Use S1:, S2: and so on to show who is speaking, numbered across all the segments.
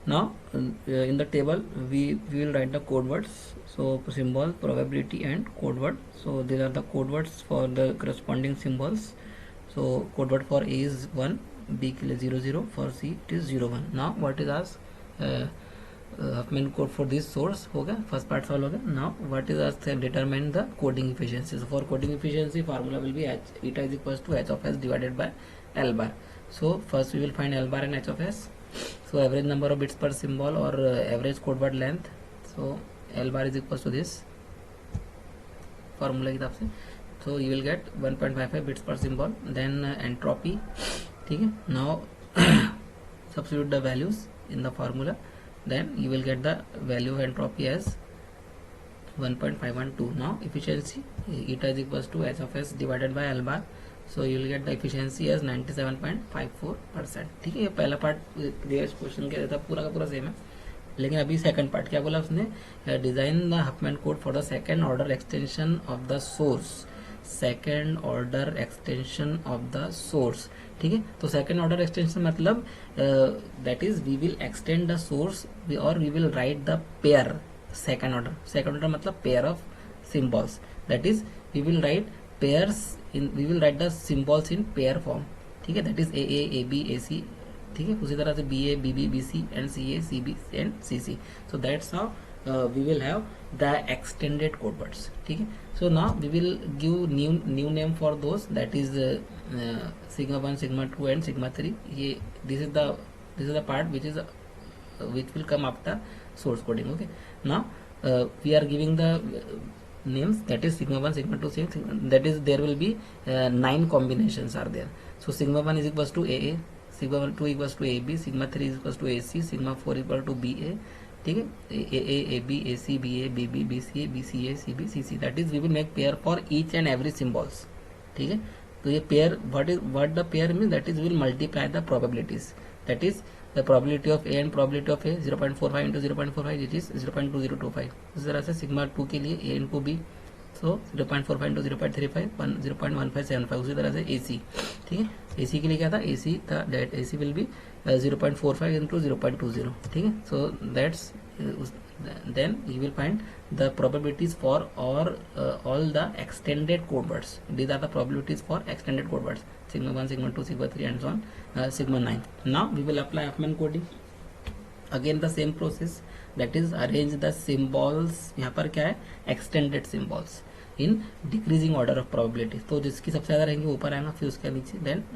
S1: Now in the table we will write the code words. So symbol, probability and code word. So these are the code words for the corresponding symbols. So code word for A is 1, B के लिए 0 0, for C it is 0 1. Now what is asked, Huffman code for this source हो गया, first part solve हो गया. Now what is asked, determine the coding efficiency. So for coding efficiency formula will be h eta is equals to h of s divided by l bar. So first we will find l bar and h of s. So average number of bits per symbol or average code word length. So l bar is equals to this formula के हिसाब से. So you will get 1.55 bits per symbol. Then entropy, ठीक है. Now substitute the values in the formula. Then you will get the value of entropy as 1.512. Now efficiency, eta is equals to h of s divided by l bar. So you will get the efficiency as 97.54%. ठीक है. ये पहला part previous question के था, पूरा का पूरा same है. लेकिन अभी सेकंड पार्ट क्या बोला उसने, design the Huffman code for the second order extension of the source. Second order extension of the source, ठीक है. तो सेकंड ऑर्डर एक्सटेंशन मतलब that is we will extend the source और we will write the pair. Second order मतलब pair of symbols. That is we will write pairs in, we will write the symbols in pair form, ठीक है. That is A B A सी, ठीक है. उसी तरह से B A B B B C and C A C B and C C. So that's how we will have the extended code words, ठीक है. So now we will give new name for those, that is sigma 1, sigma 2 and sigma 3. ये this is the part which will come after source coding. Okay. Now we are giving the names, that is sigma 1, sigma 2, that is there will be 9 combinations are there. So sigma 1 is equals to AA, sigma 2 equals to AB, sigma 3 is equals to AC, sigma 4 equal to BA, ठीक है. A B A C B A B B B C A B C A C B C C. That is we will make pair for each and every symbols, ठीक है. तो ये pair what the pair mean, that is will multiply the probabilities. That is the probability of A and probability of A 0.45 into 0.45 it is 0.2025. इस तरह से sigma 2 के लिए ए into B, सो 0.45 into 0.35 0.1575. उसी तरह से ए सी, ठीक है. ए सी के लिए क्या था, ए सी था that A C will be 0.45 into 0.20, ठीक है. So that's then you will find the probabilities for all the extended code words. These are the probabilities for extended code words, sigma 1, sigma 2, sigma 3 and so on, sigma 9. Now we will apply Huffman coding. Again the same process, that is arrange the symbols. यहाँ पर क्या है, extended symbols in decreasing order of probability. तो जिसकी सबसे ज़्यादा रहेंगे ऊपर आएगा, फिर उसके नीचे, then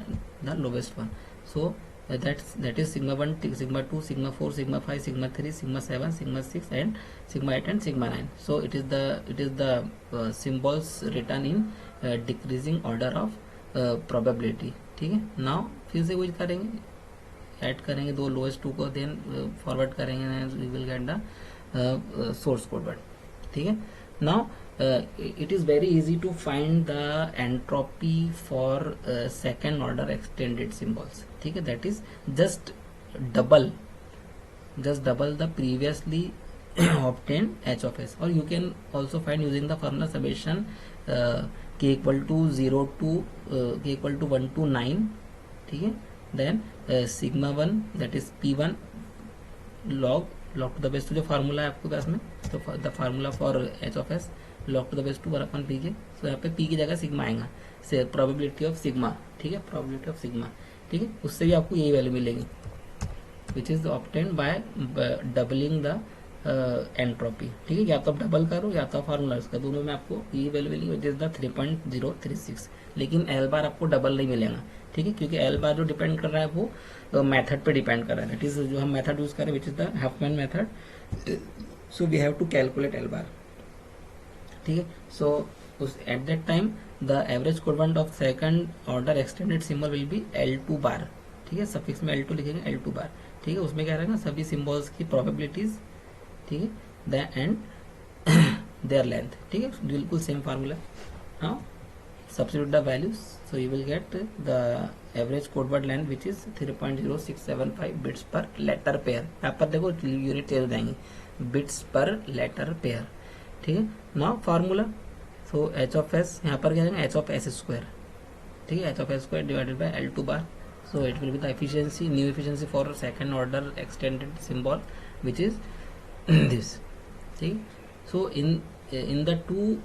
S1: the lowest one. So that is sigma 1, sigma 2, sigma 4, sigma 5, sigma 3, sigma 7, sigma 6 and sigma 8 and sigma 9. So it is the symbols written in decreasing order of probability, ठीक है. Now फिर से कुछ करेंगे, ऐड करेंगे दो lowest two को, then forward करेंगे, we will get the source code word, ठीक है. Now it is very easy to find the entropy for second order extended symbols, ठीक है. That is just double the previously obtained h of s, or you can also find using the formula summation k equal to 0 to k equal to 1 to 9, ठीक है. Then sigma 1 that is p1 log to the base, तो जो formula है आपके पास में, तो the formula for h of s log to the base 2 1 p के. सो यहाँ पे p की जगह सिग्मा आएगा, से प्रोबेबिलिटी ऑफ सिग्मा, ठीक है. प्रोबेबिलिटी ऑफ सिग्मा, ठीक है. उससे भी आपको यही वैल्यू मिलेगी, which is obtained by doubling the entropy, ठीक है. या तो आप डबल करो या तो फार्मूला उसका, दोनों में आपको यही वैल्यू मिलेगी, विच इज द 3.036. लेकिन एल बार आपको डबल नहीं मिलेगा, ठीक है, क्योंकि एल बार जो डिपेंड कर रहा है वो मेथड पे डिपेंड कर रहा है. दैट इज जो हम मेथड यूज करें, which is the Huffman method. So we have to calculate L bar, ठीक है. So at that time the average codeword of second order extended symbol will be L2 bar, ठीक है. Suffix में L2 लिखेंगे, L2 bar, ठीक है. उसमें क्या रहेगा, सभी सिंबल्स की प्रोबेबिलिटीज, ठीक है, द एंड देयर लेंथ, ठीक है. बिल्कुल same formula. Now substitute the values, so you will get the average code word length which is 3.0675 bits per letter pair. यहाँ पर देखो यूनिट चेंज हो जाएंगे, बिट्स पर लेटर पेयर, ठीक है. Now formula, so H of S, यहाँ पर क्या जाएगा, एच ऑफ एस स्क्वायर, ठीक है. H of S square divided by L2 bar. So it will be the efficiency, new efficiency for second order extended symbol, which is this. See, so in the two